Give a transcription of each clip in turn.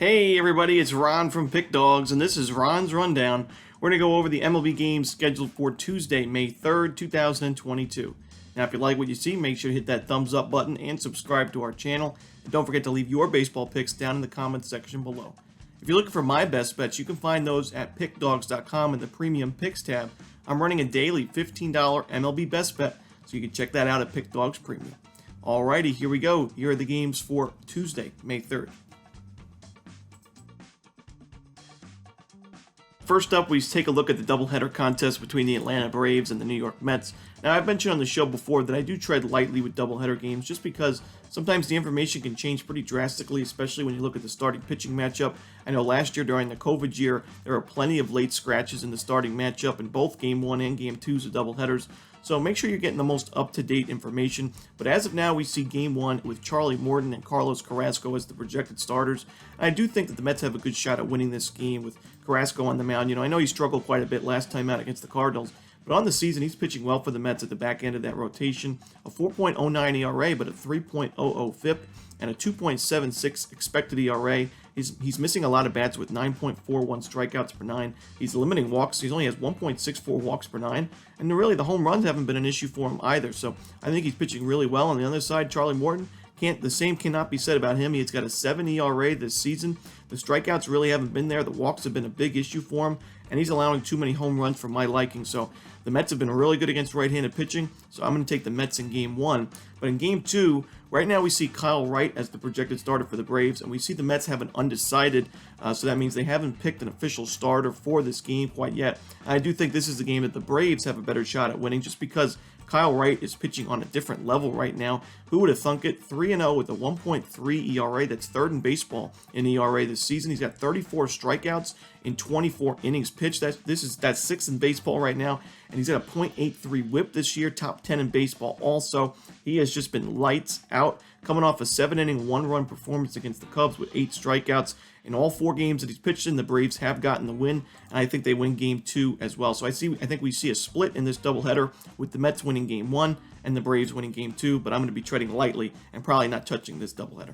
Hey everybody, it's Ron from Pick Dawgz, and this is Ron's Rundown. We're going to go over the MLB games scheduled for Tuesday, May 3rd, 2022. Now, if you like what you see, make sure to hit that thumbs up button and subscribe to our channel. And don't forget to leave your baseball picks down in the comments section below. If you're looking for my best bets, you can find those at pickdawgz.com in the Premium Picks tab. I'm running a daily $15 MLB best bet, so you can check that out at Pick Dawgz Premium. Alrighty, here we go. Here are the games for Tuesday, May 3rd. First up, we take a look at the doubleheader contest between the Atlanta Braves and the New York Mets. Now, I've mentioned on the show before that I do tread lightly with doubleheader games just because sometimes the information can change pretty drastically, especially when you look at the starting pitching matchup. I know last year during the COVID year, there were plenty of late scratches in the starting matchup in both Game 1 and Game 2s of doubleheaders. So make sure you're getting the most up-to-date information. But as of now, we see Game 1 with Charlie Morton and Carlos Carrasco as the projected starters. And I do think that the Mets have a good shot at winning this game with Carrasco on the mound. You know, I know he struggled quite a bit last time out against the Cardinals, but on the season, he's pitching well for the Mets at the back end of that rotation. A 4.09 ERA, but a 3.00 FIP, and a 2.76 expected ERA. He's missing a lot of bats with 9.41 strikeouts per nine. He's limiting walks. He only has 1.64 walks per nine. And really, the home runs haven't been an issue for him either. So I think he's pitching really well. On the other side, Charlie Morton, the same cannot be said about him. He's got a 7 ERA this season. The strikeouts really haven't been there. The walks have been a big issue for him. And he's allowing too many home runs for my liking. So the Mets have been really good against right-handed pitching. So I'm going to take the Mets in Game 1. But in Game 2, right now we see Kyle Wright as the projected starter for the Braves. And we see the Mets have an undecided. So that means they haven't picked an official starter for this game quite yet. I do think this is the game that the Braves have a better shot at winning just because Kyle Wright is pitching on a different level right now. Who would have thunk it? 3-0 with a 1.3 ERA. That's third in baseball in ERA this season. He's got 34 strikeouts in 24 innings pitched. That's sixth in baseball right now. And he's got a .83 whip this year, top 10 in baseball also. He has just been lights out, coming off a 7-inning, 1-run performance against the Cubs with 8 strikeouts. In all 4 games that he's pitched in, the Braves have gotten the win, and I think they win Game 2 as well. So I think we see a split in this doubleheader with the Mets winning Game 1 and the Braves winning Game 2, but I'm going to be treading lightly and probably not touching this doubleheader.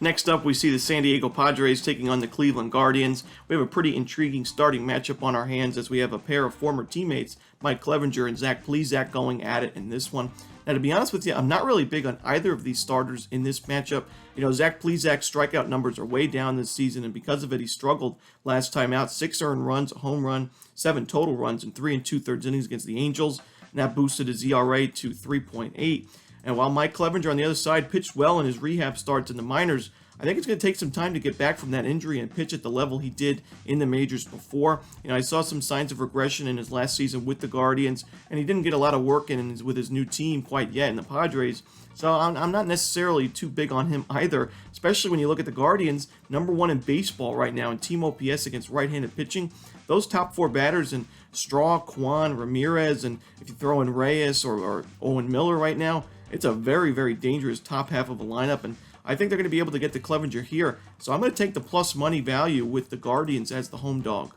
Next up, we see the San Diego Padres taking on the Cleveland Guardians. We have a pretty intriguing starting matchup on our hands as we have a pair of former teammates, Mike Clevinger and Zach Plesac, going at it in this one. Now, to be honest with you, I'm not really big on either of these starters in this matchup. You know, Zach Plesac's strikeout numbers are way down this season, and because of it, he struggled last time out. 6 earned runs, a home run, 7 total runs in 3 2/3 innings against the Angels, and that boosted his ERA to 3.8. And while Mike Clevinger on the other side pitched well in his rehab starts in the minors, I think it's going to take some time to get back from that injury and pitch at the level he did in the majors before. You know, I saw some signs of regression in his last season with the Guardians, and he didn't get a lot of work in with his new team quite yet in the Padres. So I'm not necessarily too big on him either, especially when you look at the Guardians, number 1 in baseball right now in team OPS against right-handed pitching. Those top 4 batters in Straw, Kwan, Ramirez, and if you throw in Reyes or Owen Miller right now, it's a very, very dangerous top half of a lineup, and I think they're going to be able to get to Clevinger here. So I'm going to take the plus money value with the Guardians as the home dog.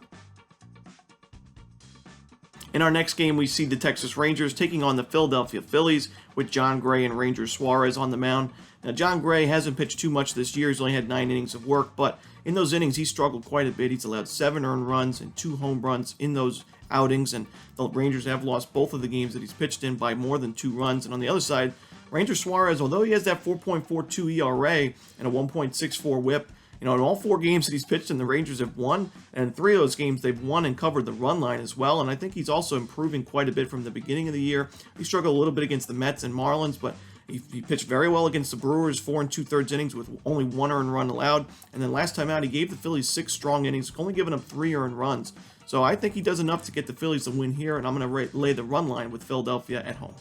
In our next game, we see the Texas Rangers taking on the Philadelphia Phillies with John Gray and Ranger Suarez on the mound. Now, John Gray hasn't pitched too much this year. He's only had 9 innings of work, but in those innings, he struggled quite a bit. He's allowed 7 earned runs and 2 home runs in those outings, and the Rangers have lost both of the games that he's pitched in by more than 2 runs. And on the other side, Ranger Suarez, although he has that 4.42 ERA and a 1.64 whip, you know, in all 4 games that he's pitched in, the Rangers have won, and in 3 of those games they've won and covered the run line as well, and I think he's also improving quite a bit from the beginning of the year. He struggled a little bit against the Mets and Marlins, but he pitched very well against the Brewers, 4 2/3 innings with only 1 earned run allowed, and then last time out he gave the Phillies 6 strong innings, only giving up 3 earned runs. So I think he does enough to get the Phillies to win here, and I'm going to lay the run line with Philadelphia at home.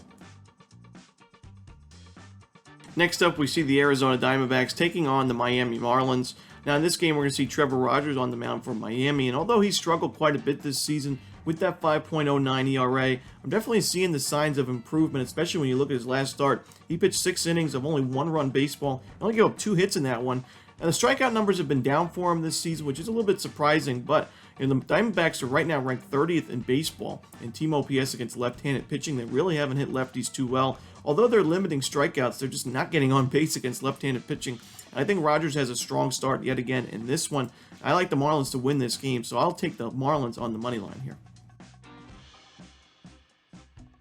Next up, we see the Arizona Diamondbacks taking on the Miami Marlins. Now, in this game, we're going to see Trevor Rogers on the mound for Miami, and although he's struggled quite a bit this season with that 5.09 ERA, I'm definitely seeing the signs of improvement, especially when you look at his last start. He pitched 6 innings of only 1-run baseball, and only gave up 2 hits in that one. And the strikeout numbers have been down for him this season, which is a little bit surprising, but the Diamondbacks are right now ranked 30th in baseball in team OPS against left-handed pitching. They really haven't hit lefties too well. Although they're limiting strikeouts, they're just not getting on base against left-handed pitching. And I think Rogers has a strong start yet again in this one. I like the Marlins to win this game, so I'll take the Marlins on the money line here.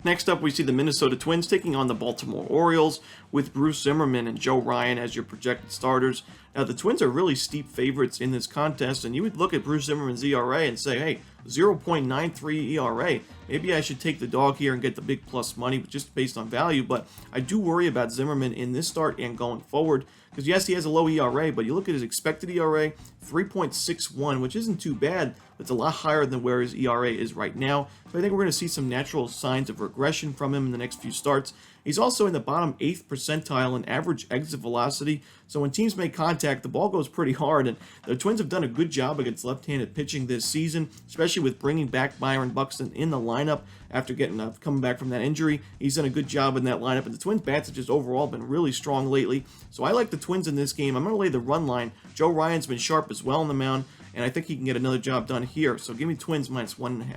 Next up, we see the Minnesota Twins taking on the Baltimore Orioles with Bruce Zimmerman and Joe Ryan as your projected starters. Now, the Twins are really steep favorites in this contest, and you would look at Bruce Zimmerman's ERA and say, hey, 0.93 ERA. Maybe I should take the dog here and get the big plus money just based on value, but I do worry about Zimmerman in this start and going forward because, yes, he has a low ERA, but you look at his expected ERA, 3.61, which isn't too bad. It's a lot higher than where his ERA is right now. So I think we're going to see some natural signs of regression from him in the next few starts. He's also in the bottom 8th percentile in average exit velocity, so when teams make contact, the ball goes pretty hard, and the Twins have done a good job against left-handed pitching this season, especially with bringing back Byron Buxton in the lineup after coming back from that injury. He's done a good job in that lineup, and the Twins' bats have just overall been really strong lately, so I like the Twins in this game. I'm going to lay the run line. Joe Ryan's been sharp as well on the mound, and I think he can get another job done here, so give me Twins minus 1.5.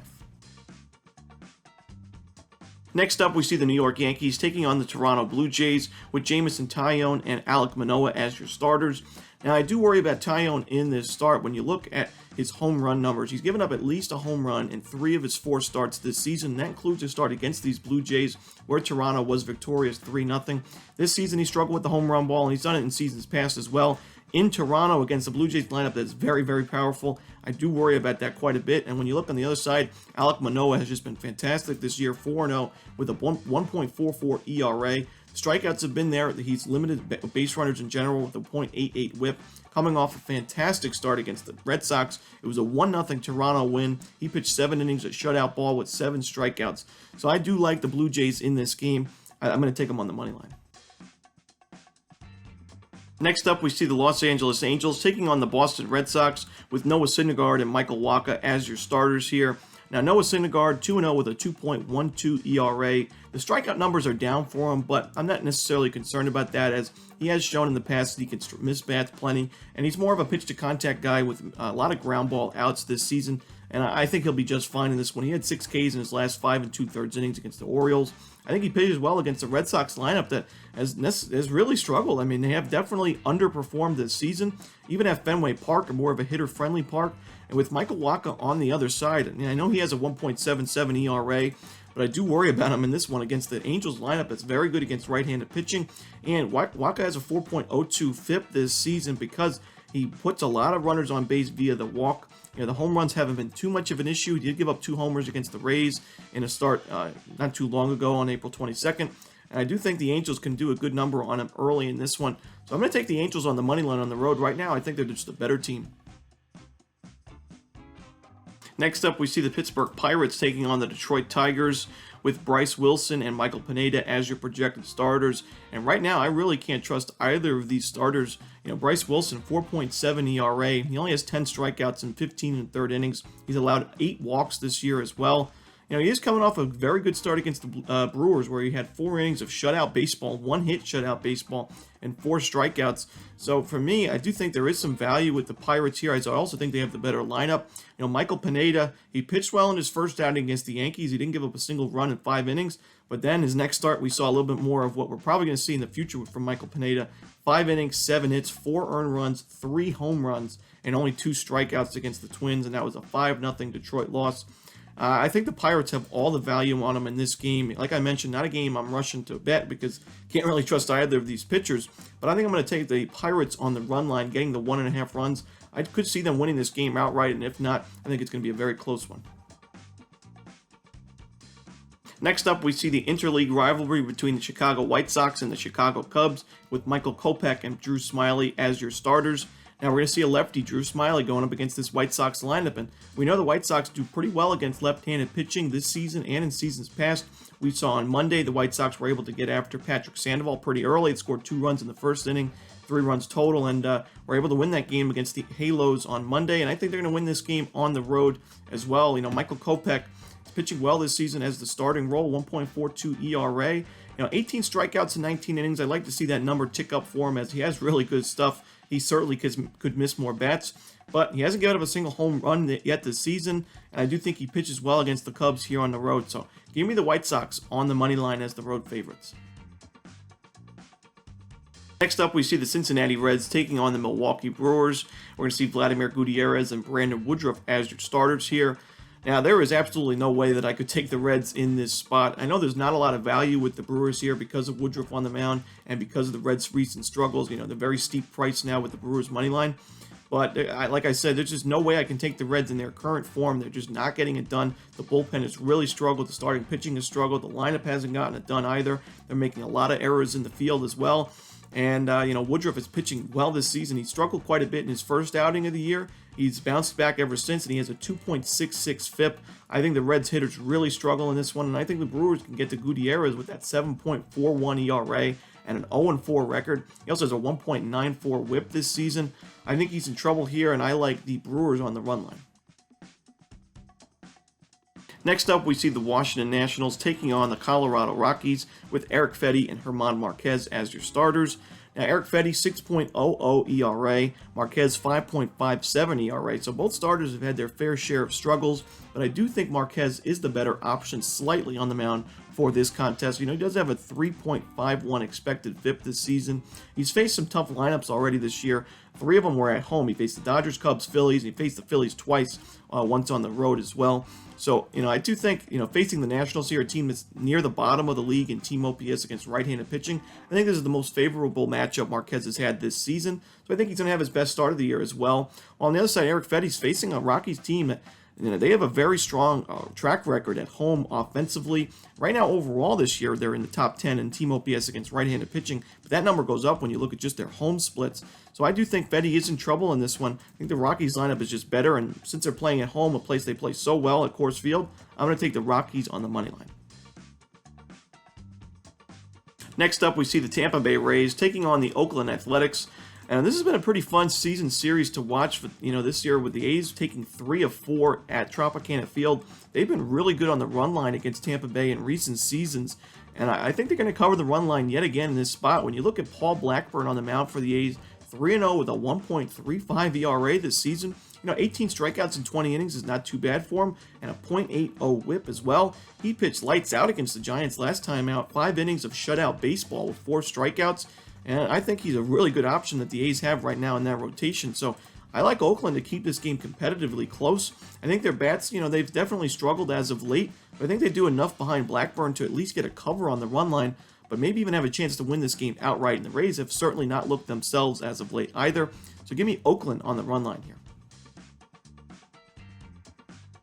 Next up, we see the New York Yankees taking on the Toronto Blue Jays with Jameson Taillon and Alek Manoah as your starters. Now, I do worry about Taillon in this start. When you look at his home run numbers, he's given up at least a home run in 3 of his 4 starts this season. That includes a start against these Blue Jays where Toronto was victorious 3-0. This season, he struggled with the home run ball, and he's done it in seasons past as well. In Toronto against the Blue Jays lineup that's very, very powerful. I do worry about that quite a bit. And when you look on the other side, Alek Manoah has just been fantastic this year, 4-0 with a 1.44 ERA. The strikeouts have been there. He's limited base runners in general with a .88 whip. Coming off a fantastic start against the Red Sox. It was a 1-0 Toronto win. He pitched 7 innings, a shutout ball with 7 strikeouts. So I do like the Blue Jays in this game. I'm going to take them on the money line. Next up, we see the Los Angeles Angels taking on the Boston Red Sox with Noah Syndergaard and Michael Wacha as your starters here. Now, Noah Syndergaard, 2-0 with a 2.12 ERA. The strikeout numbers are down for him, but I'm not necessarily concerned about that, as he has shown in the past that he can miss bats plenty, and he's more of a pitch-to-contact guy with a lot of ground ball outs this season, and I think he'll be just fine in this one. He had 6 Ks in his last 5 2/3 innings against the Orioles. I think he pitches well against the Red Sox lineup that has really struggled. I mean, they have definitely underperformed this season, even at Fenway Park, more of a hitter-friendly park. And with Michael Wacha on the other side, and I know he has a 1.77 ERA, but I do worry about him in this one against the Angels lineup that's very good against right-handed pitching. And Wacha has a 4.02 FIP this season because he puts a lot of runners on base via the walk. The home runs haven't been too much of an issue. He did give up 2 homers against the Rays in a start not too long ago on April 22nd. And I do think the Angels can do a good number on him early in this one. So I'm going to take the Angels on the money line on the road. Right now, I think they're just a better team. Next up, we see the Pittsburgh Pirates taking on the Detroit Tigers with Bryce Wilson and Michael Pineda as your projected starters. And right now, I really can't trust either of these starters. Bryce Wilson, 4.7 ERA. He only has 10 strikeouts in 15 1/3 innings. He's allowed 8 walks this year as well. He is coming off a very good start against the Brewers, where he had 4 innings of shutout baseball, 1 hit shutout baseball, and 4 strikeouts. So for me, I do think there is some value with the Pirates here. I also think they have the better lineup. Michael Pineda, he pitched well in his first outing against the Yankees. He didn't give up a single run in 5 innings. But then his next start, we saw a little bit more of what we're probably going to see in the future from Michael Pineda. 5 innings, 7 hits, 4 earned runs, 3 home runs, and only 2 strikeouts against the Twins, and that was a 5-0 Detroit loss. I think the Pirates have all the value on them in this game. Like I mentioned, not a game I'm rushing to bet because can't really trust either of these pitchers. But I think I'm going to take the Pirates on the run line, getting the 1.5 runs. I could see them winning this game outright, and if not, I think it's going to be a very close one. Next up, we see the interleague rivalry between the Chicago White Sox and the Chicago Cubs with Michael Kopech and Drew Smyly as your starters. Now we're going to see a lefty, Drew Smyly, going up against this White Sox lineup, and we know the White Sox do pretty well against left-handed pitching this season and in seasons past. We saw on Monday the White Sox were able to get after Patrick Sandoval pretty early. They scored 2 runs in the first inning, 3 runs total, and were able to win that game against the Halos on Monday, and I think they're going to win this game on the road as well. Michael Kopech is pitching well this season as the starting role, 1.42 ERA. 18 strikeouts in 19 innings. I'd like to see that number tick up for him as he has really good stuff. He certainly could miss more bats, but he hasn't given up a single home run yet this season, and I do think he pitches well against the Cubs here on the road. So give me the White Sox on the money line as the road favorites. Next up, we see the Cincinnati Reds taking on the Milwaukee Brewers. We're going to see Vladimir Gutierrez and Brandon Woodruff as your starters here. Now, there is absolutely no way that I could take the Reds in this spot. I know there's not a lot of value with the Brewers here because of Woodruff on the mound and because of the Reds' recent struggles. You know, the very steep price now with the Brewers' money line. But like I said, there's just no way I can take the Reds in their current form. They're just not getting it done. The bullpen has really struggled. The starting pitching has struggled. The lineup hasn't gotten it done either. They're making a lot of errors in the field as well. And, Woodruff is pitching well this season. He struggled quite a bit in his first outing of the year. He's bounced back ever since, and he has a 2.66 FIP. I think the Reds hitters really struggle in this one, and I think the Brewers can get to Gutierrez with that 7.41 ERA and an 0-4 record. He also has a 1.94 whip this season. I think he's in trouble here, and I like the Brewers on the run line. Next up, we see the Washington Nationals taking on the Colorado Rockies with Eric Fedde and German Marquez as your starters. Now, Eric Fedde, 6.00 ERA, Marquez, 5.57 ERA. So both starters have had their fair share of struggles, but I do think Marquez is the better option slightly on the mound for this contest. You know, he does have a 3.51 expected FIP this season. He's faced some tough lineups already this year. 3 of them were at home. He faced the Dodgers, Cubs, Phillies, and he faced the Phillies twice, once on the road as well. So, I do think, facing the Nationals here, a team that's near the bottom of the league in team OPS against right-handed pitching, I think this is the most favorable matchup Marquez has had this season. So I think he's going to have his best start of the year as well. On the other side, Eric Fedde's facing a Rockies team that, they have a very strong track record at home offensively. Right now, overall this year, they're in the top 10 in team OPS against right-handed pitching, but that number goes up when you look at just their home splits. So I do think Fedde is in trouble in this one. I think the Rockies lineup is just better, and since they're playing at home, a place they play so well at Coors Field, I'm going to take the Rockies on the money line. Next up, we see the Tampa Bay Rays taking on the Oakland Athletics. And this has been a pretty fun season series to watch, this year with the A's taking 3 of 4 at Tropicana Field. They've been really good on the run line against Tampa Bay in recent seasons, and I think they're going to cover the run line yet again in this spot. When you look at Paul Blackburn on the mound for the A's, 3-0 with a 1.35 ERA this season. 18 strikeouts in 20 innings is not too bad for him, and a .80 whip as well. He pitched lights out against the Giants last time out, 5 innings of shutout baseball with 4 strikeouts. And I think he's a really good option that the A's have right now in that rotation. So I like Oakland to keep this game competitively close. I think their bats, they've definitely struggled as of late, but I think they do enough behind Blackburn to at least get a cover on the run line, but maybe even have a chance to win this game outright. And the Rays have certainly not looked themselves as of late either. So give me Oakland on the run line here.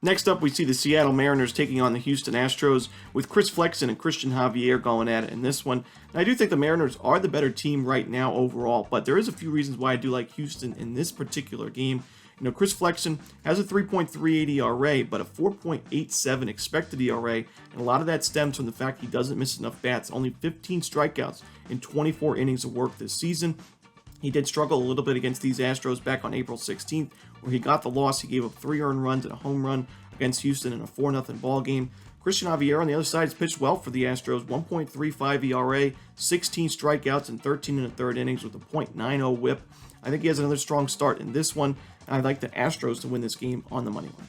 Next up, we see the Seattle Mariners taking on the Houston Astros with Chris Flexen and Christian Javier going at it in this one. And I do think the Mariners are the better team right now overall, but there is a few reasons why I do like Houston in this particular game. Chris Flexen has a 3.38 ERA, but a 4.87 expected ERA, and a lot of that stems from the fact he doesn't miss enough bats. Only 15 strikeouts in 24 innings of work this season. He did struggle a little bit against these Astros back on April 16th, where he got the loss. He gave up 3 earned runs and a home run against Houston in a 4-0 ball game. Christian Javier on the other side has pitched well for the Astros, 1.35 ERA, 16 strikeouts in 13 1/3 innings with a .90 whip. I think he has another strong start in this one, and I'd like the Astros to win this game on the money line.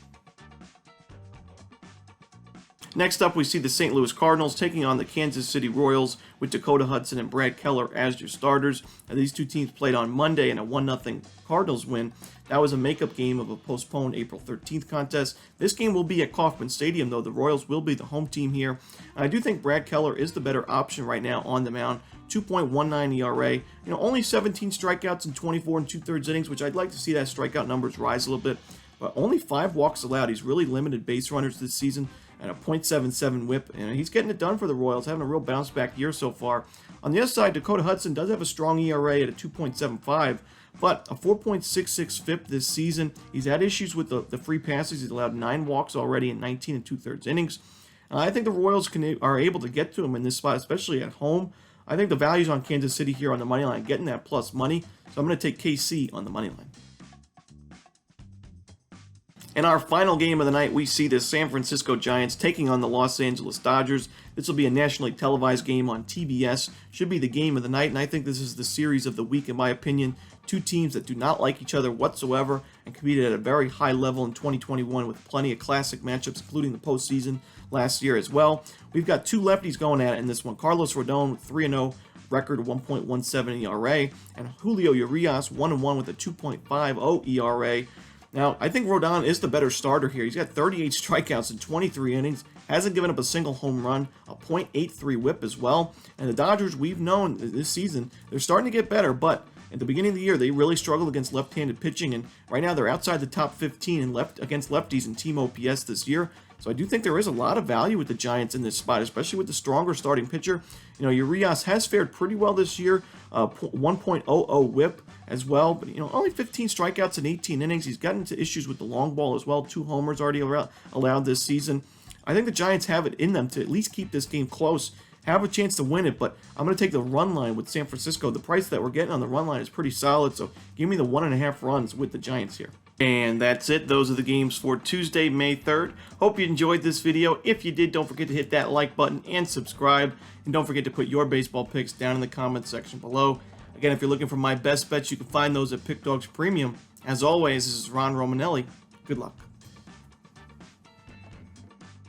Next up, we see the St. Louis Cardinals taking on the Kansas City Royals with Dakota Hudson and Brad Keller as your starters. Now, these two teams played on Monday in a 1-0 Cardinals win. That was a makeup game of a postponed April 13th contest. This game will be at Kauffman Stadium, though. The Royals will be the home team here. And I do think Brad Keller is the better option right now on the mound. 2.19 ERA. Only 17 strikeouts in 24 2/3 innings, which I'd like to see that strikeout numbers rise a little bit. But only 5 walks allowed. He's really limited base runners this season, and a .77 whip, and he's getting it done for the Royals, having a real bounce back year so far. On the other side, Dakota Hudson does have a strong ERA at a 2.75, but a 4.66 FIP this season. He's had issues with the free passes. He's allowed 9 walks already in 19 2/3 innings. I think the Royals are able to get to him in this spot, especially at home. I think the value's on Kansas City here on the money line, getting that plus money, so I'm going to take KC on the money line. In our final game of the night, we see the San Francisco Giants taking on the Los Angeles Dodgers. This will be a nationally televised game on TBS. Should be the game of the night, and I think this is the series of the week, in my opinion. Two teams that do not like each other whatsoever and competed at a very high level in 2021 with plenty of classic matchups, including the postseason last year as well. We've got 2 lefties going at it in this one. Carlos Rodon with 3-0 record 1.17 ERA, and Julio Urias 1-1 with a 2.50 ERA. Now, I think Rodon is the better starter here. He's got 38 strikeouts in 23 innings, hasn't given up a single home run, a .83 whip as well. And the Dodgers, we've known this season, they're starting to get better, but at the beginning of the year, they really struggled against left-handed pitching, and right now they're outside the top 15 against lefties in team OPS this year. So I do think there is a lot of value with the Giants in this spot, especially with the stronger starting pitcher. You know, Urias has fared pretty well this year, 1.00 whip as well, but only 15 strikeouts in 18 innings. He's gotten into issues with the long ball as well. 2 homers already allowed this season. I think the Giants have it in them to at least keep this game close, have a chance to win it, but I'm going to take the run line with San Francisco. The price that we're getting on the run line is pretty solid, so give me the 1.5 runs with the Giants here. And that's it. Those are the games for Tuesday, May 3rd. Hope you enjoyed this video. If you did, don't forget to hit that like button and subscribe. And don't forget to put your baseball picks down in the comments section below. Again, if you're looking for my best bets, you can find those at Pickdawgz Premium. As always, this is Ron Romanelli. Good luck.